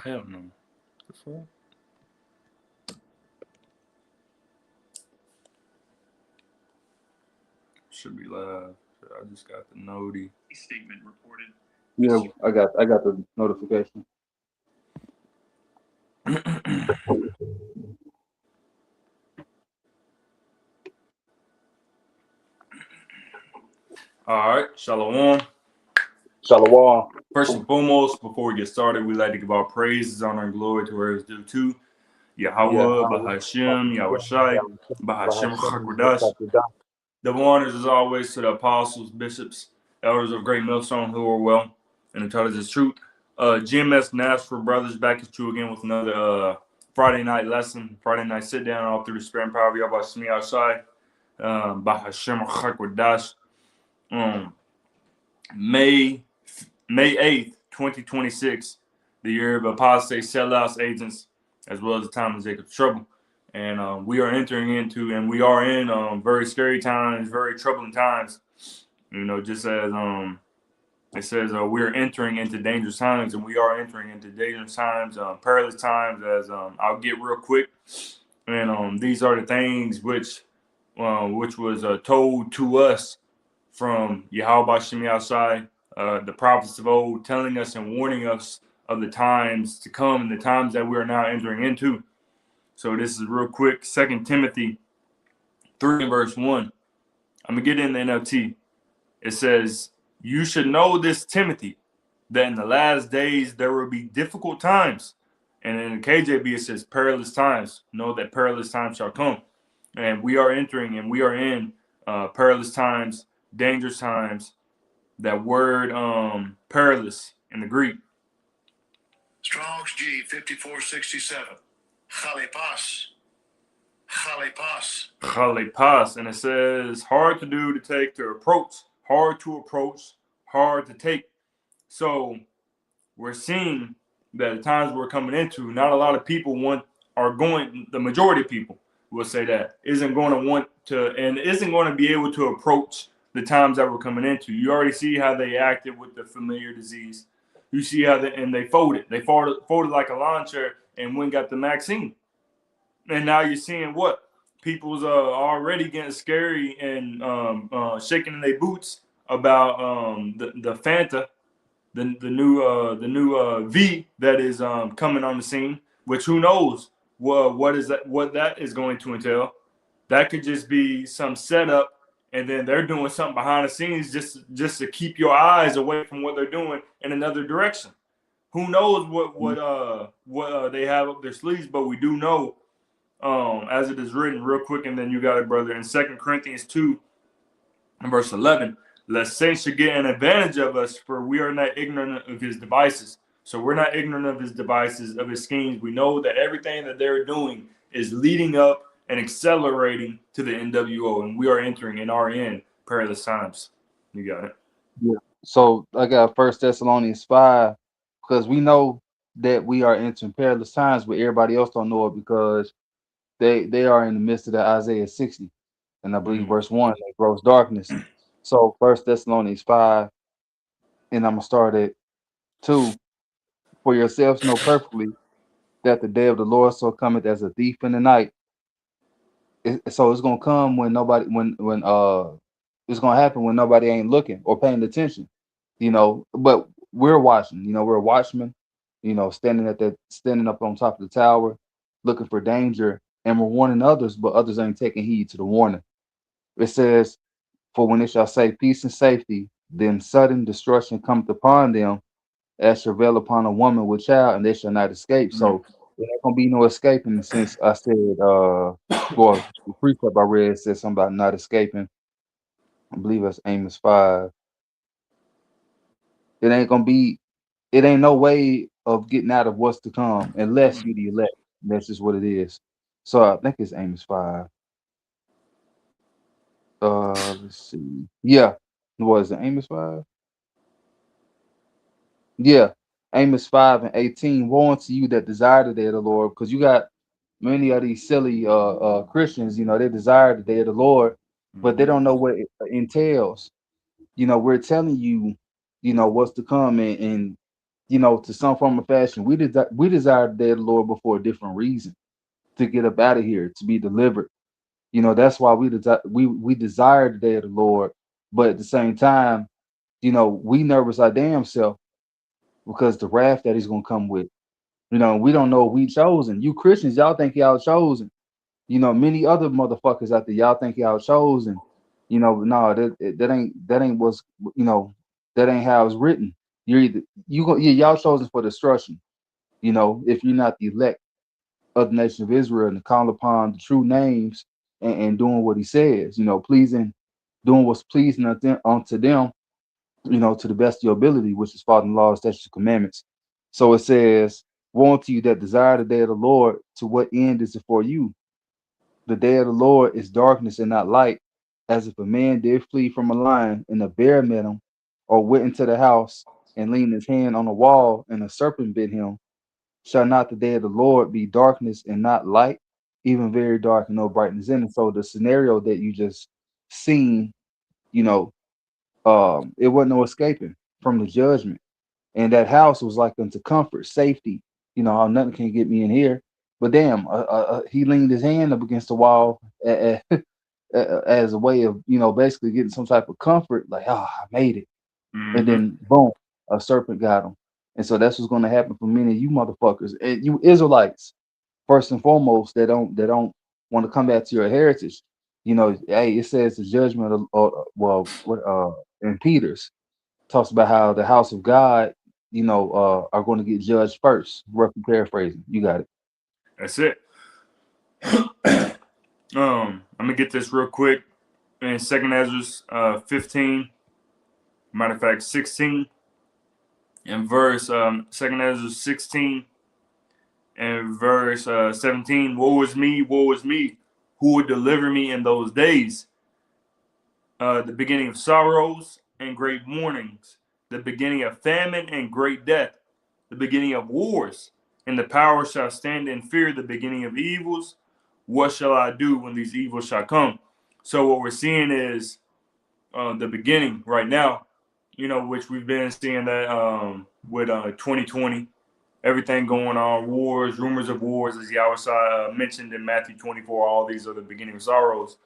Hell no. The fuck? Should be live. I just got the noti. Statement reported. Yeah, I got the notification. All right, Shalom. Shalom. First and foremost, before we get started, we'd like to give our praises, honor, and glory to where it's due to Yeah. Yahweh, Bahashem, Yahushai, Bahashem Chakwadash. Double honors, as always, to the apostles, bishops, elders of Great Millstone who are well and taught us the truth. GMS Nashville Brothers back at you again with another Friday night lesson, Friday night sit down all through the spirit and power of Yahweh Shemi Yahushai, Bahashem Chakwadash. May 8th, 2026, the year of apostate sellouts, agents, as well as the time of Jacob's trouble. And we are entering into, and we are in very scary times, very troubling times. You know, just as it says, we are entering into dangerous times, and we are entering into dangerous times, perilous times, as I'll get real quick. And these are the things which was told to us from Yahweh Shemi Yahushai, the prophets of old, telling us and warning us of the times to come and the times that we are now entering into. So this is real quick. 2 Timothy 3 and verse 1. I'm going to get in the NLT. It says, you should know this, Timothy, that in the last days there will be difficult times. And in the KJV it says perilous times. Know that perilous times shall come. And we are entering and we are in perilous times, dangerous times. That word perilous in the Greek. Strong's G 5467. Chalepas. Chalepas. Chalepas. And it says hard to do, to take, to approach, hard to approach, hard to take. So we're seeing that the times we're coming into, not a lot of people the majority of people will say that, isn't going to want to, and isn't going to be able to approach the times that we're coming into. You already see how they acted with the familiar disease. You see how they folded. They folded like a lawn chair and went and got the vaccine. And now you're seeing what? People's already getting scary and shaking in their boots about the Fanta, the new V that is coming on the scene. Which who knows what that is going to entail. That could just be some setup, and then they're doing something behind the scenes just to keep your eyes away from what they're doing in another direction. Who knows what they have up their sleeves? But we do know, as it is written, real quick, and then you got it, brother, in 2 Corinthians 2 and verse 11. Lest Satan should get an advantage of us, for we are not ignorant of his devices. So we're not ignorant of his devices, of his schemes. We know that everything that they're doing is leading up and accelerating to the NWO, and we are entering and are in perilous times. You got it. Yeah. So I got 1 Thessalonians 5, because we know that we are entering perilous times, but everybody else don't know it because they are in the midst of the Isaiah 60, and I believe verse 1, like gross darkness. So 1 Thessalonians 5, and I'm gonna start at 2. For yourselves know perfectly that the day of the Lord so cometh as a thief in the night. So it's gonna come when nobody, when it's gonna happen when nobody ain't looking or paying attention, But we're watching, we're watchmen, standing up on top of the tower, looking for danger, and we're warning others, but others ain't taking heed to the warning. It says, "For when it shall say peace and safety, then sudden destruction cometh upon them, as travail upon a woman with child, and they shall not escape." So there's not gonna be no escaping. Since I said, well, the precept I read said something about not escaping. I believe that's Amos 5. It ain't no way of getting out of what's to come unless you the elect. That's just what it is. So I think it's Amos 5. Let's see. Yeah, what is it? Amos 5? Yeah, Amos 5 and 18. Woe unto you that desire the day of the Lord, because you got many of these silly Christians, they desire the day of the Lord, but they don't know what it entails. We're telling you, what's to come, and to some form of fashion. We desire the day of the Lord, but for a different reason, to get up out of here, to be delivered. That's why we desire the day of the Lord, but at the same time, we nervous our damn self because the wrath that He's gonna come with. We don't know if we chosen. You Christians, y'all think y'all chosen. Many other motherfuckers out there, y'all think y'all chosen. No, that ain't what's that ain't how it's written. You're either y'all chosen for destruction. If you're not the elect of the nation of Israel and to call upon the true names and doing what He says, doing what's pleasing unto them, to the best of your ability, which is following the laws, statutes, and commandments. So it says, "Woe unto you that desire the day of the Lord. To what end is it for you? The day of the Lord is darkness and not light, as if a man did flee from a lion and a bear met him, or went into the house and leaned his hand on the wall and a serpent bit him. Shall not the day of the Lord be darkness and not light, even very dark and no brightness in it?" So the scenario that you just seen, you know, it wasn't no escaping from the judgment. And that house was like unto comfort, safety. How nothing can get me in here. But damn, he leaned his hand up against the wall as a way of, basically getting some type of comfort, like, oh, I made it. And Mm-hmm. then boom, a serpent got him. And so that's what's going to happen for many of you motherfuckers and you Israelites, first and foremost, that don't want to come back to your heritage. Hey, it says the judgment of well, what in Peter's talks about how the house of God, are going to get judged first. Roughly paraphrasing. You got it. That's it. I'm gonna get this real quick. In Second Ezra 15, matter of fact 16, and verse Second Ezra 16 and verse 17. Woe is me, who would deliver me in those days? The beginning of sorrows and great mournings, the beginning of famine and great death, the beginning of wars, and the power shall stand in fear, the beginning of evils. What shall I do when these evils shall come? So what we're seeing is the beginning right now, which we've been seeing that with 2020, everything going on, wars, rumors of wars, as Yahweh mentioned in Matthew 24, all these are the beginning of sorrows.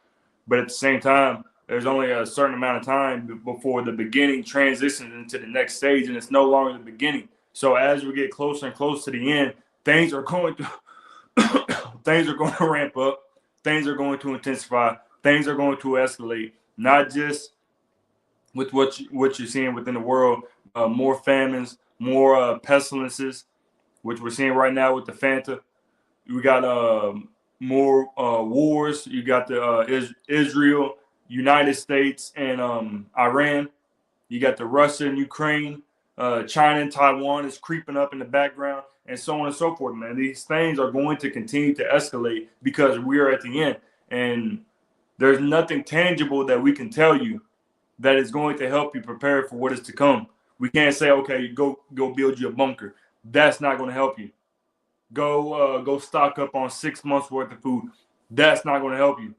But at the same time, there's only a certain amount of time before the beginning transitions into the next stage, and it's no longer the beginning. So as we get closer and closer to the end, things are going to things are going to ramp up, things are going to intensify, things are going to escalate. Not just with what you're seeing within the world, more famines, more pestilences, which we're seeing right now with the Fanta. We got more wars. You got the Israel, United States, and Iran. You got the Russia and Ukraine. China and Taiwan is creeping up in the background, and so on and so forth, man. These things are going to continue to escalate because we are at the end. And there's nothing tangible that we can tell you that is going to help you prepare for what is to come. We can't say, okay, go build you a bunker. That's not going to help you. Go stock up on 6 months worth of food. That's not going to help you.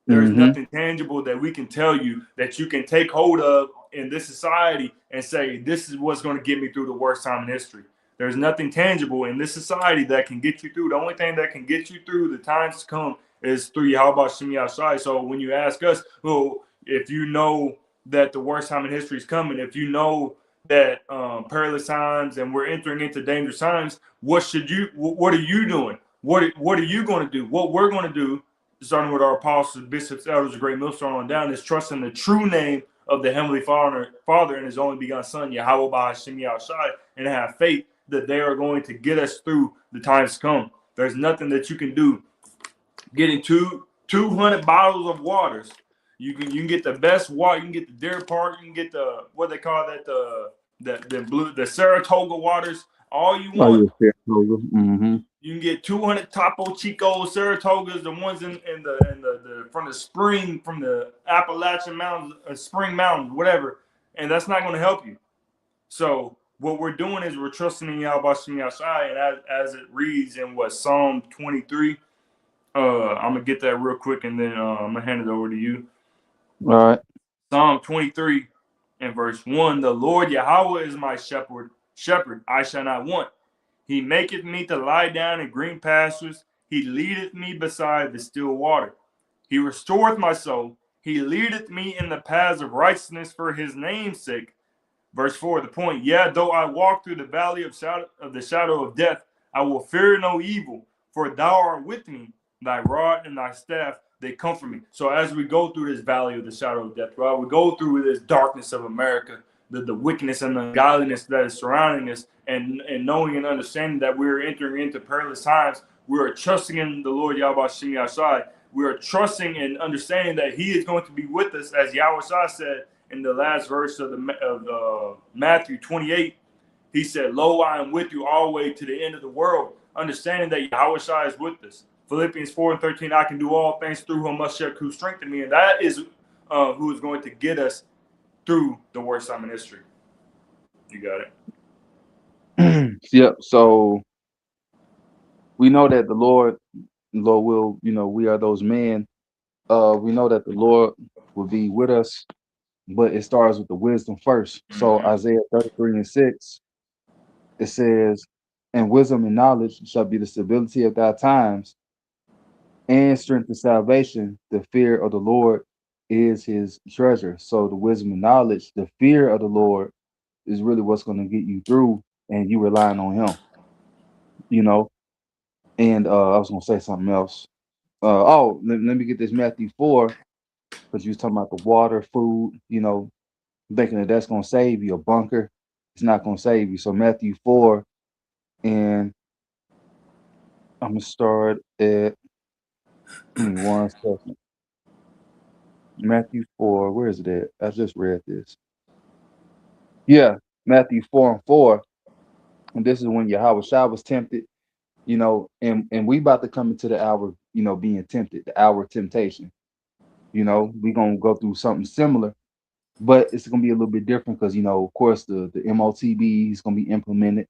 There's Mm-hmm. nothing tangible that we can tell you that you can take hold of in this society and say, this is what's going to get me through the worst time in history. There's nothing tangible in this society that can get you through. The only thing that can get you through the times to come is through Yahweh Shem Yahshai. So when you ask us, well, if you know that the worst time in history is coming, if you know that perilous times and we're entering into dangerous times, what are you doing? What are you going to do? What we're going to do, starting with our apostles, bishops, elders, a great millstone on down, is trust in the true name of the Heavenly Father and His only begotten Son, Yahweh B'Hashem Yahushai, and have faith that they are going to get us through the times to come. There's nothing that you can do. Getting 200 bottles of waters, you can get the best water. You can get the Deer Park. You can get the what they call that the Saratoga waters. All you Oh, want. yeah, mm-hmm. You can get 200 Topo Chico Saratogas, the ones in the from the spring, from the Appalachian Mountains, Spring Mountains, whatever, and that's not going to help you. So what we're doing is we're trusting in Yahweh Shem Yahshai, and as it reads in Psalm 23. I'm gonna get that real quick, and then I'm gonna hand it over to you. All right. Psalm 23 and verse 1: The Lord Yahweh is my shepherd; shepherd, I shall not want. He maketh me to lie down in green pastures. He leadeth me beside the still water. He restoreth my soul. He leadeth me in the paths of righteousness for his name's sake. Verse 4, the point, yeah, though I walk through the valley of the shadow of death, I will fear no evil, for thou art with me. Thy rod and thy staff, they comfort me. So as we go through this valley of the shadow of death, right, we go through this darkness of America, the wickedness and the ungodliness that is surrounding us, and knowing and understanding that we're entering into perilous times, we are trusting in the Lord Yahweh Shem Yahshai. We are trusting and understanding that He is going to be with us, as Yahweh said in the last verse of Matthew 28. He said, "Lo, I am with you always to the end of the world." Understanding that Yahweh is with us. Philippians 4:13, I can do all things through whom who strengthened me, and that is who is going to get us through the worst time in history. You got it. Yep. So we know that the Lord will, we are those men. We know that the Lord will be with us, but it starts with the wisdom first. So Isaiah 33:6, it says, "And wisdom and knowledge shall be the stability of thy times, and strength and salvation. The fear of the Lord is his treasure." So the wisdom and knowledge, the fear of the Lord is really what's going to get you through, and you relying on him, And I was going to say something else. Let me get this Matthew 4, because you was talking about the water, food, thinking that that's going to save you. A bunker, it's not going to save you. So Matthew 4, and I'm going to start at, give me 1 second. Matthew 4, where is it at? I just read this. Yeah, Matthew 4:4. And this is when Yahweh Shah was tempted, and we about to come into the hour, being tempted, the hour of temptation. We're going to go through something similar, but it's going to be a little bit different because, of course, the MOTB is going to be implemented.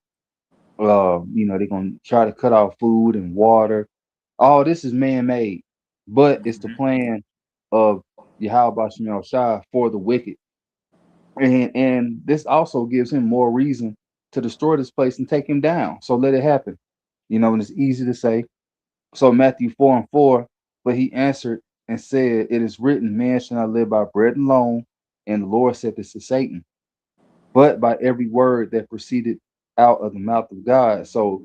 They're going to try to cut off food and water. All this is man-made, but it's the plan of Yahweh Shem Shah for the wicked. And this also gives him more reason to destroy this place and take him down. So let it happen. And it's easy to say. So Matthew 4:4, but he answered and said, "It is written, man shall not live by bread alone, and the Lord said this to Satan, but by every word that proceeded out of the mouth of God." So,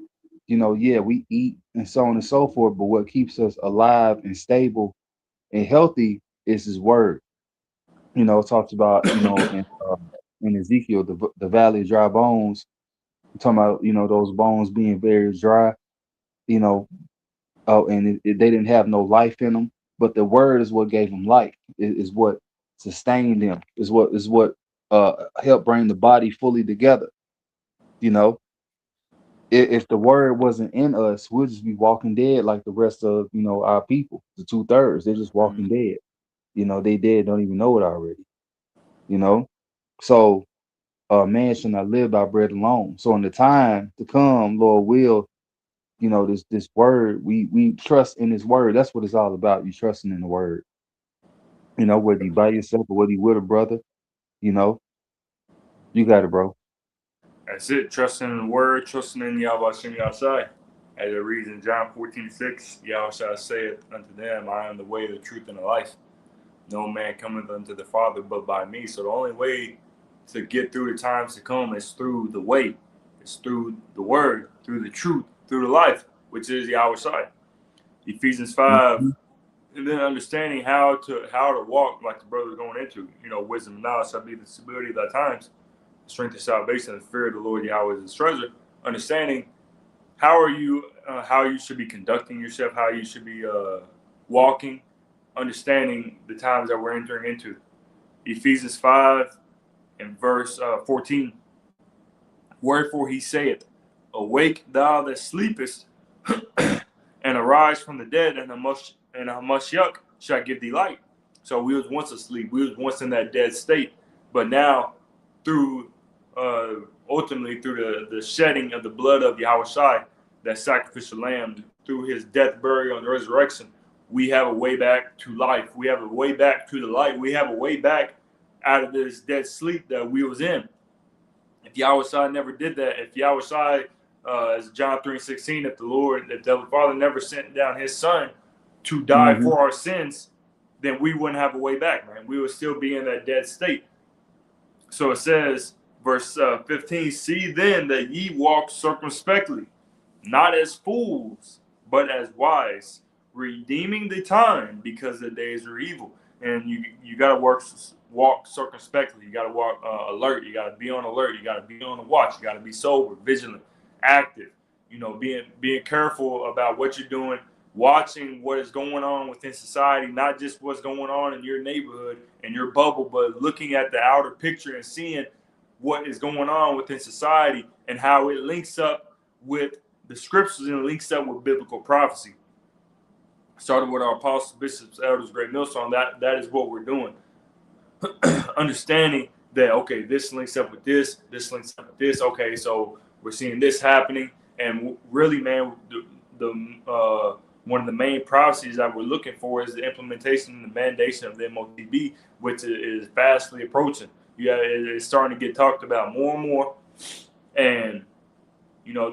we eat and so on and so forth, but what keeps us alive and stable and healthy is his word. It talks about, in Ezekiel, the valley of dry bones. I'm talking about, those bones being very dry, and they didn't have no life in them, but the word is what gave them life, is what sustained them, is what helped bring the body fully together. If the word wasn't in us, we'll just be walking dead like the rest of, our people, the 2/3. They're just walking dead. They dead, don't even know it already. So man shall not live by bread alone. So in the time to come, Lord will, this word, we trust in his word. That's what it's all about. You trusting in the word. Whether you by yourself or whether you with a brother, you got it, bro. That's it. Trusting in the word, trusting in Yahweh Shem Yahshai. As it reads in John 14:6, Yahweh saith unto them, I am the way, the truth, and the life. No man cometh unto the Father but by me. So the only way to get through the times to come is through the way. It's through the word, through the truth, through the life, which is Yahweh Shai. Ephesians 5, and then understanding how to walk like the brother going into. Wisdom and knowledge shall be the stability of thy times. Strength of salvation and the fear of the Lord Yahweh is his treasure. Understanding how you should be conducting yourself, how you should be walking, understanding the times that we're entering into. Ephesians 5 and verse 14. Wherefore he saith, awake thou that sleepest, and arise from the dead, and Hamashiach shall give thee light. So we was once asleep. We was once in that dead state. But now, through ultimately through the shedding of the blood of Yahweh Shai, that sacrificial lamb, through his death, burial, and resurrection, we have a way back to life. We have a way back to the light. We have a way back out of this dead sleep that we was in. If Yahweh never did that, if Yahweh, as John 3:16, if the Father never sent down his son to die Mm-hmm. for our sins, then we wouldn't have a way back, man. We would still be in that dead state. So it says, verse 15, see then that ye walk circumspectly, not as fools, but as wise, redeeming the time, because the days are evil. And you got to walk circumspectly. You got to walk alert. You got to be on alert. You got to be on the watch. You got to be sober, vigilant, active. Being careful about what you're doing, watching what is going on within society, not just what's going on in your neighborhood and your bubble, but looking at the outer picture and seeing what is going on within society and how it links up with the scriptures and links up with biblical prophecy. Started with our apostles, bishops, elders, great millstone. That is what we're doing. Understanding that, okay, this links up with this links up with this. Okay, so we're seeing this happening, and really, man, the one of the main prophecies that we're looking for is the implementation and the mandation of the MOTB, which is fastly approaching. Yeah, it's starting to get talked about more and more, and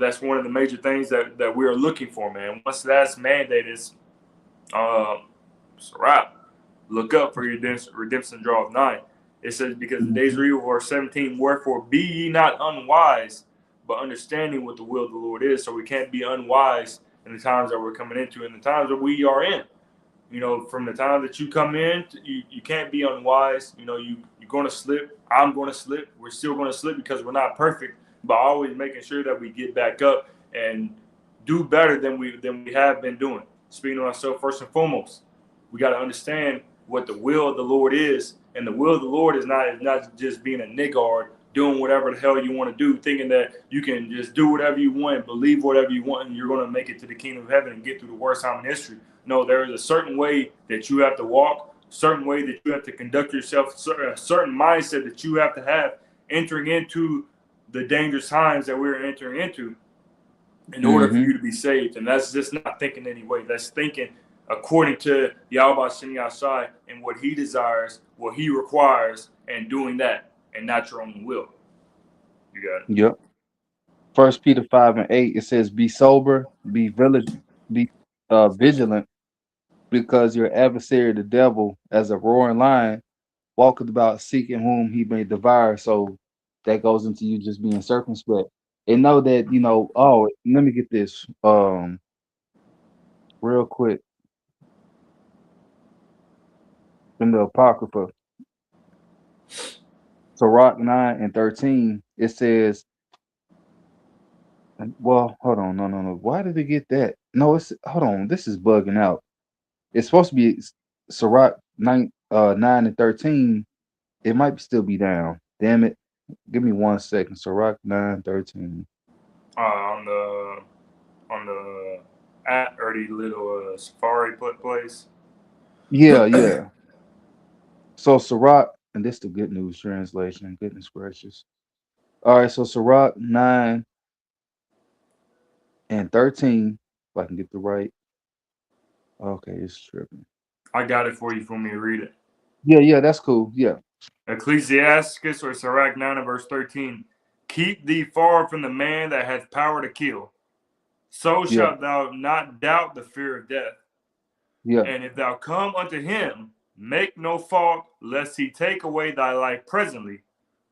that's one of the major things that we're looking for, man. Once that's mandated, it's a wrap. Look up for your redemption draw of 9. It says, because the days are evil, verse 17, wherefore be ye not unwise, but understanding what the will of the Lord is. So we can't be unwise in the times that we're coming into, in the times that we are in. From the time that you come in, you can't be unwise. You're going to slip. I'm going to slip. We're still going to slip because we're not perfect, but always making sure that we get back up and do better than we have been doing. Speaking to ourselves first and foremost, we got to understand what the will of the Lord is, and the will of the Lord is not just being a niggard, doing whatever the hell you want to do, thinking that you can just do whatever you want, believe whatever you want, and you're going to make it to the kingdom of heaven and get through the worst time in history. No, there is a certain way that you have to walk, a certain way that you have to conduct yourself, a certain mindset that you have to have entering into the dangerous times that we're entering into in order for you to be saved. And that's just not thinking anyway. That's thinking according to Yahweh Shini Ashai and what he desires, what he requires, and doing that, and not your own will. You got it. Yep. 1 Peter 5:8, it says, be sober, be vigilant, because your adversary, the devil, as a roaring lion, walketh about seeking whom he may devour. So that goes into you just being circumspect. And know that, let me get this real quick. In the Apocrypha, Sirach 9:13, it says, well, hold on, no. Why did it get that? No, hold on, this is bugging out. It's supposed to be Sirach 9:13. It might still be down. Damn it. Give me 1 second. Sirach 9:13. On the at early little Safari place. Yeah. So Sirach, and this is the Good News Translation. Goodness gracious. All right, so Sirach 9:13. If I can get the right. Okay, it's tripping. I got it for you me to read it. Yeah, that's cool. Yeah. Ecclesiasticus or Sirach 9 verse 13. Keep thee far from the man that hath power to kill. So shalt thou not doubt the fear of death. Yeah. And if thou come unto him, make no fault, lest he take away thy life presently.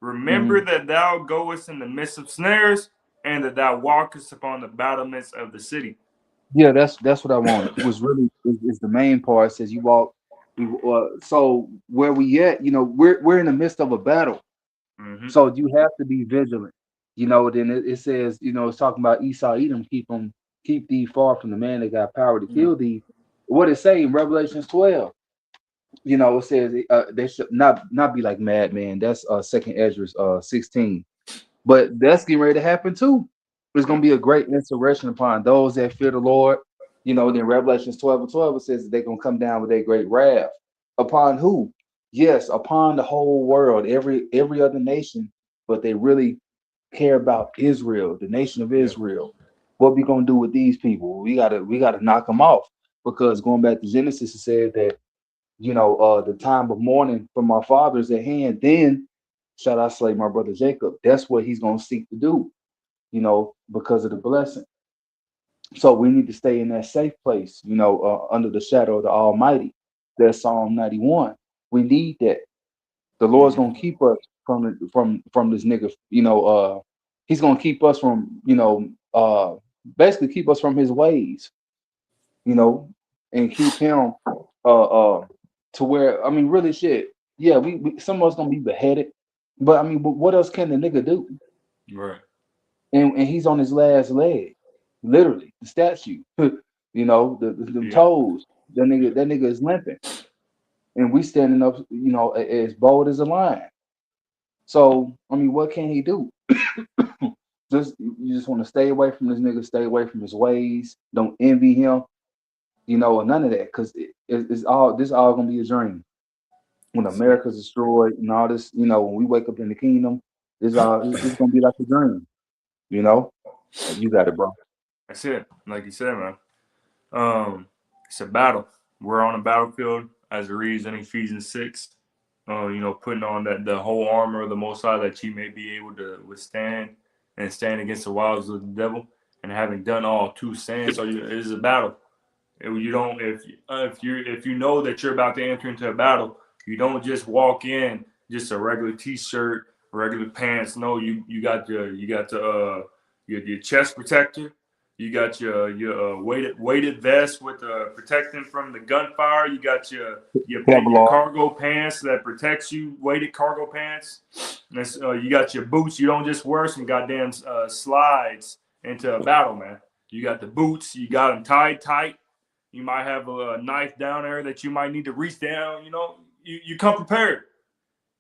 Remember that thou goest in the midst of snares, and that thou walkest upon the battlements of the city. Yeah, that's what I wanted. Was really is the main part. It says you walk. So where we at? We're in the midst of a battle. So you have to be vigilant. Then it says, it's talking about Esau, Edom, keep thee far from the man that got power to kill thee. What it say in Revelation 12? It says they should not be like madmen. That's 2nd Ezra 16. But that's getting ready to happen too. There's going to be a great insurrection upon those that fear the Lord. Then Revelations 12:12, it says they're going to come down with a great wrath. Upon who? Yes, upon the whole world, every other nation, but they really care about Israel, the nation of Israel. What we going to do with these people? We got to knock them off, because going back to Genesis, it said that, the time of mourning from our fathers at hand, then shall I slay my brother Jacob? That's what he's gonna seek to do, because of the blessing. So we need to stay in that safe place, under the shadow of the Almighty. That's Psalm 91. We need that. The Lord's Mhm. gonna keep us from this nigga. He's gonna keep us from, basically keep us from his ways, and keep him to where, I mean, really shit. Yeah, we some of us gonna be beheaded, but I mean, but what else can the nigga do? Right. And he's on his last leg, literally, the statue. The Yeah. toes. That nigga is limping, and we standing up, as bold as a lion. So I mean, what can he do? You just want to stay away from this nigga, stay away from his ways. Don't envy him, or none of that, because this all gonna be a dream. When That's it. America's destroyed and all this, when we wake up in the kingdom, this gonna be like a dream, you know. You got it, bro. That's it. Like you said, man. It's a battle. We're on a battlefield, as it reads in Ephesians 6. Putting on the whole armor of the Most High, that you may be able to withstand and stand against the wiles of the devil. And having done all to stand, so it is a battle. You don't if you know that you're about to enter into a battle, you don't just walk in just a regular t-shirt, regular pants. No, you got your chest protector. You got your weighted vest with protecting from the gunfire. You got your Kevlar. cargo pants that protects you, weighted cargo pants. You got your boots. You don't just wear some goddamn slides into a battle, man. You got the boots. You got them tight. You might have a knife down there that you might need to reach down. You come prepared.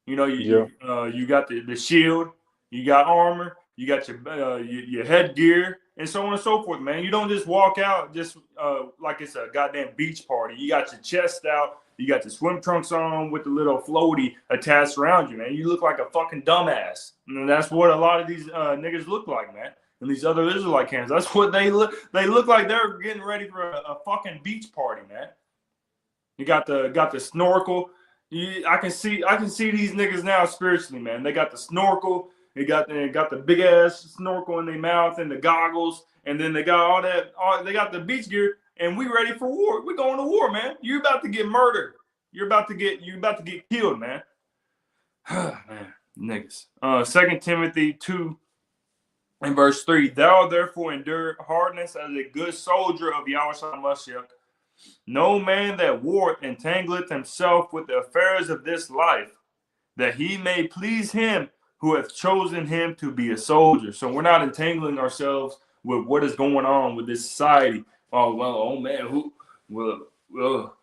Yeah. You got the shield, you got armor, you got your headgear, and so on and so forth, man. You don't just walk out just like it's a goddamn beach party. You got your chest out, you got the swim trunks on with the little floaty attached around you, man. You look like a fucking dumbass, and that's what a lot of these niggas look like, man. And these other Israelite camps, that's what they look. They look like they're getting ready for a fucking beach party, man. You got the snorkel. I can see these niggas now spiritually, man. They got the snorkel. They got the big ass snorkel in their mouth and the goggles, and then they got all that. They got the beach gear, and we ready for war. We going to war, man. You're about to get murdered. You're about to get killed, man. Man, niggas. 2 Timothy 2 and verse 3. Thou therefore endure hardness as a good soldier of Yahweh Mashiach. No man that warreth entangleth himself with the affairs of this life, that he may please him who hath chosen him to be a soldier. So we're not entangling ourselves with what is going on with this society. Oh well, oh man,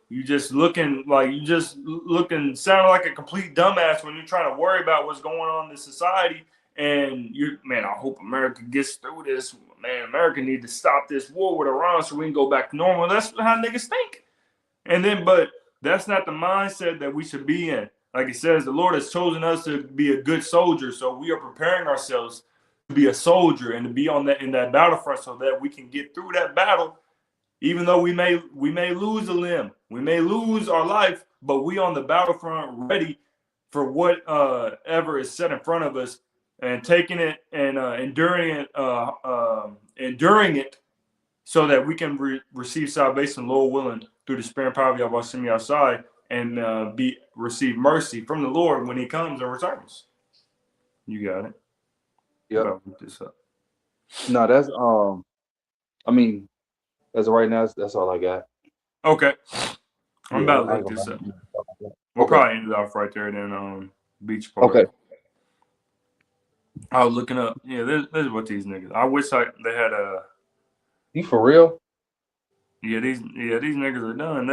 you just looking sounding like a complete dumbass when you're trying to worry about what's going on in this society. And I hope America gets through this. Man, America need to stop this war with Iran so we can go back to normal. That's how niggas think. But that's not the mindset that we should be in. Like it says, the Lord has chosen us to be a good soldier. So we are preparing ourselves to be a soldier and to be in that battlefront so that we can get through that battle. Even though we may lose a limb, we may lose our life, but we on the battlefront ready for whatever is set in front of us, and taking it and enduring it so that we can receive salvation, Lord willing, through the spirit and power of Yahweh Shemi outside, and receive mercy from the Lord when He comes and returns. You got it. Yep. Look this up. No, that's I mean, as of right now, that's all I got. Okay. I'm Yeah, about to I look ain't this gonna- up. We'll Okay. probably end it off right there then. Beach party. Okay. I was looking up. Yeah, this is what these niggas. I wish they had a. You for real? Yeah, these niggas are done.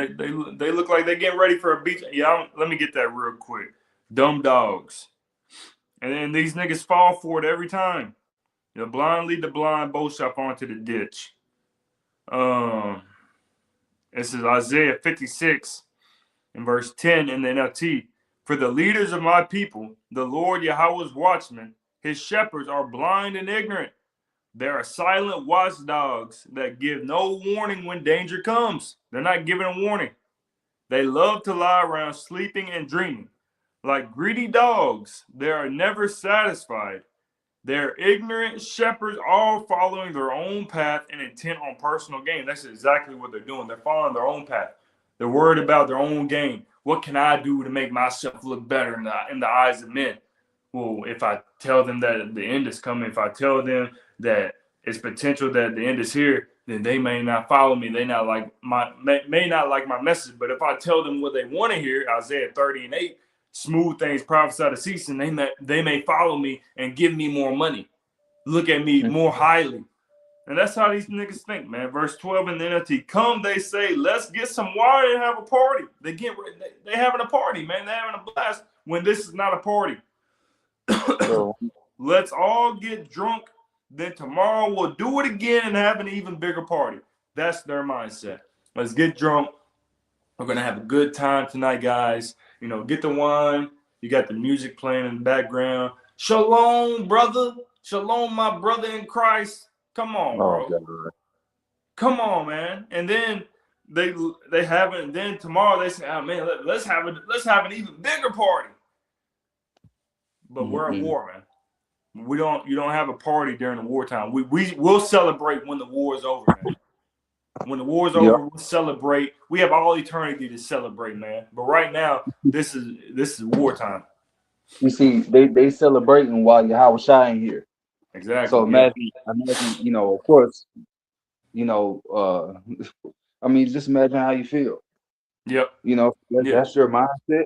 They look like they getting ready for a beach. Yeah, let me get that real quick. Dumb dogs. And then these niggas fall for it every time. The blind lead the blind, both shall fall into the ditch. This is Isaiah 56 and verse 10 in the NLT. For the leaders of my people, the Lord Yahweh's watchmen, his shepherds are blind and ignorant. They are silent watchdogs that give no warning when danger comes. They're not giving a warning. They love to lie around sleeping and dreaming. Like greedy dogs, they are never satisfied. They're ignorant shepherds, all following their own path and intent on personal gain. That's exactly what they're doing. They're following their own path. They're worried about their own gain. What can I do to make myself look better in the eyes of men? Well, if I tell them that the end is coming, if I tell them that it's potential that the end is here, then they may not follow me. They not like may not like my message. But if I tell them what they want to hear, Isaiah 30:8, smooth things prophesy to cease, and they may follow me and give me more money, look at me more highly. And that's how these niggas think, man. Verse 12 in the NLT, come, they say, let's get some wine and have a party. They having a party, man. They're having a blast when this is not a party. So, Let's all get drunk. Then tomorrow we'll do it again and have an even bigger party. That's their mindset. Let's get drunk. We're going to have a good time tonight, guys. You know, get the wine. You got the music playing in the background. Shalom, brother. Shalom, my brother in Christ. Come on, bro. God. Come on, man. And then they have it. And then tomorrow they say, oh, man, let's have an even bigger party. But we're at war, man. You don't have a party during the wartime. We'll celebrate when the war is over, man. When the war is over, we'll celebrate. We have all eternity to celebrate, man. But right now, this is wartime. You see, they celebrating while Yahweh Shai ain't here. Exactly. So imagine, you know, of course, you know, I mean, just imagine how you feel. Yep. You know, that's your mindset.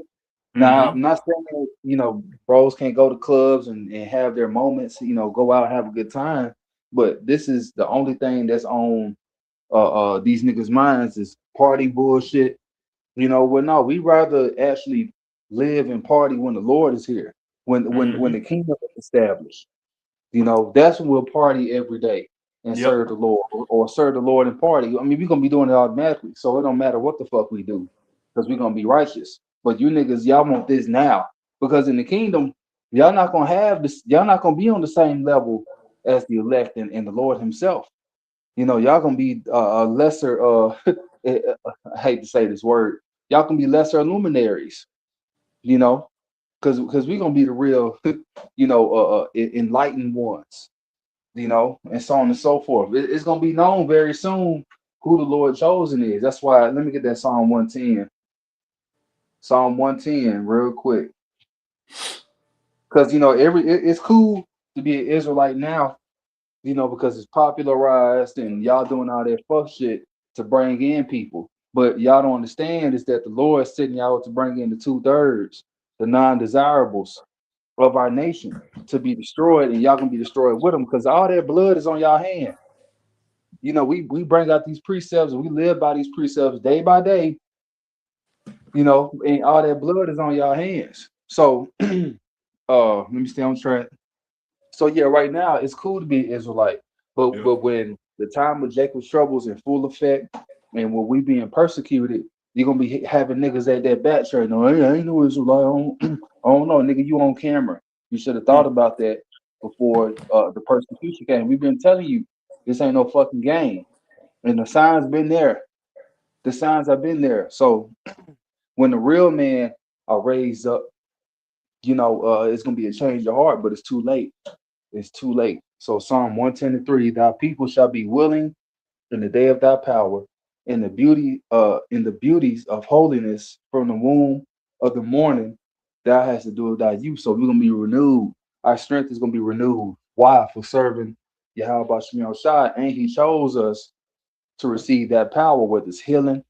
Mm-hmm. Now, I'm not saying, you know, bros can't go to clubs and have their moments, you know, go out and have a good time. But this is the only thing that's on these niggas' minds is party bullshit. You know, well, no, we rather actually live and party when the Lord is here, when the kingdom is established. You know, that's when we'll party every day and serve the Lord, or serve the Lord and party. I mean, we're gonna be doing it automatically, so it don't matter what the fuck we do, because we're gonna be righteous. But you niggas, y'all want this now, because in the kingdom, y'all not gonna have this. Y'all not gonna be on the same level as the elect and the Lord Himself. You know, y'all gonna be a lesser. I hate to say this word. Y'all can be lesser luminaries. You know, because we're gonna be the real, you know, enlightened ones. You know, and so on and so forth. It's gonna be known very soon who the Lord chosen is. That's why. Let me get that Psalm 110. Psalm 110 real quick. Because, you know, it's cool to be an Israelite now, you know, because it's popularized and y'all doing all that fuck shit to bring in people. But y'all don't understand is that the Lord is sitting y'all to bring in the 2/3, the non-desirables of our nation to be destroyed, and y'all gonna be destroyed with them because all that blood is on y'all hand. You know, we bring out these precepts and we live by these precepts day by day. You know, and all that blood is on y'all hands. So let me stay on track. So yeah, right now it's cool to be Israelite, but when the time of Jacob's troubles in full effect, and when we being persecuted, you're gonna be having niggas at that back shirt. No, I ain't no Israelite. I don't know, nigga. You on camera? You should have thought about that before the persecution came. We've been telling you this ain't no fucking game, and the signs been there. The signs have been there. So when the real men are raised up, you know, it's gonna be a change of heart, but it's too late. It's too late. So Psalm 110:3, thy people shall be willing in the day of thy power, in the beauties of holiness from the womb of the morning, thou hast to do with thy youth. So we're gonna be renewed. Our strength is gonna be renewed. Why? For serving Yahweh Shemel Shai, and He chose us to receive that power, whether it's healing,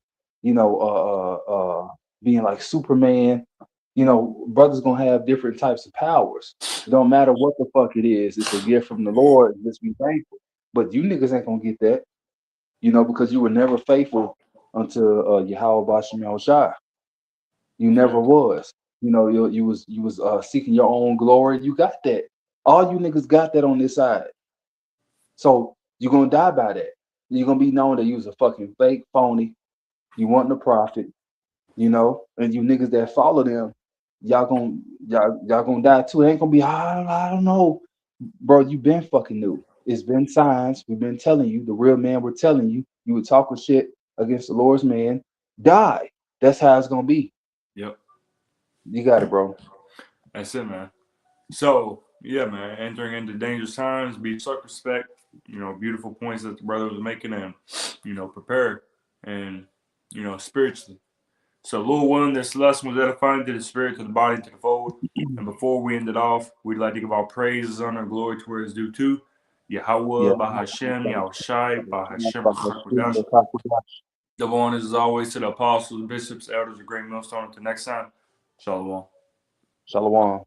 you know, being like Superman. You know, brothers gonna have different types of powers. It don't matter what the fuck it is. It's a gift from the Lord. Just be thankful. But you niggas ain't gonna get that, you know, because you were never faithful unto Yahweh Bashim Shai. You never was. You know, you was seeking your own glory. You got that. All you niggas got that on this side. So you're gonna die by that. You're gonna be known that you was a fucking fake phony. You want the prophet, you know, and you niggas that follow them, y'all gonna die too. It ain't gonna be, I don't know. Bro, you been fucking new. It's been signs. We've been telling you, the real man, we're telling you, you would talk with shit against the Lord's man, die. That's how it's gonna be. Yep. You got it, bro. That's it, man. So, yeah, man, entering into dangerous times, be circumspect, beautiful points that the brother was making, and, prepare, and, spiritually. So, Lord willing, this lesson was edifying to the spirit, to the body, to the fold. And before we end it off, we'd like to give our praises, honor, glory to where it's due to Yeah. Yahweh, Bahashem, Yahushai, Bahashem, Rachakwadah. The one is as always to the apostles, bishops, elders, of Great Millstone. Until next time, Shalom. Shalom.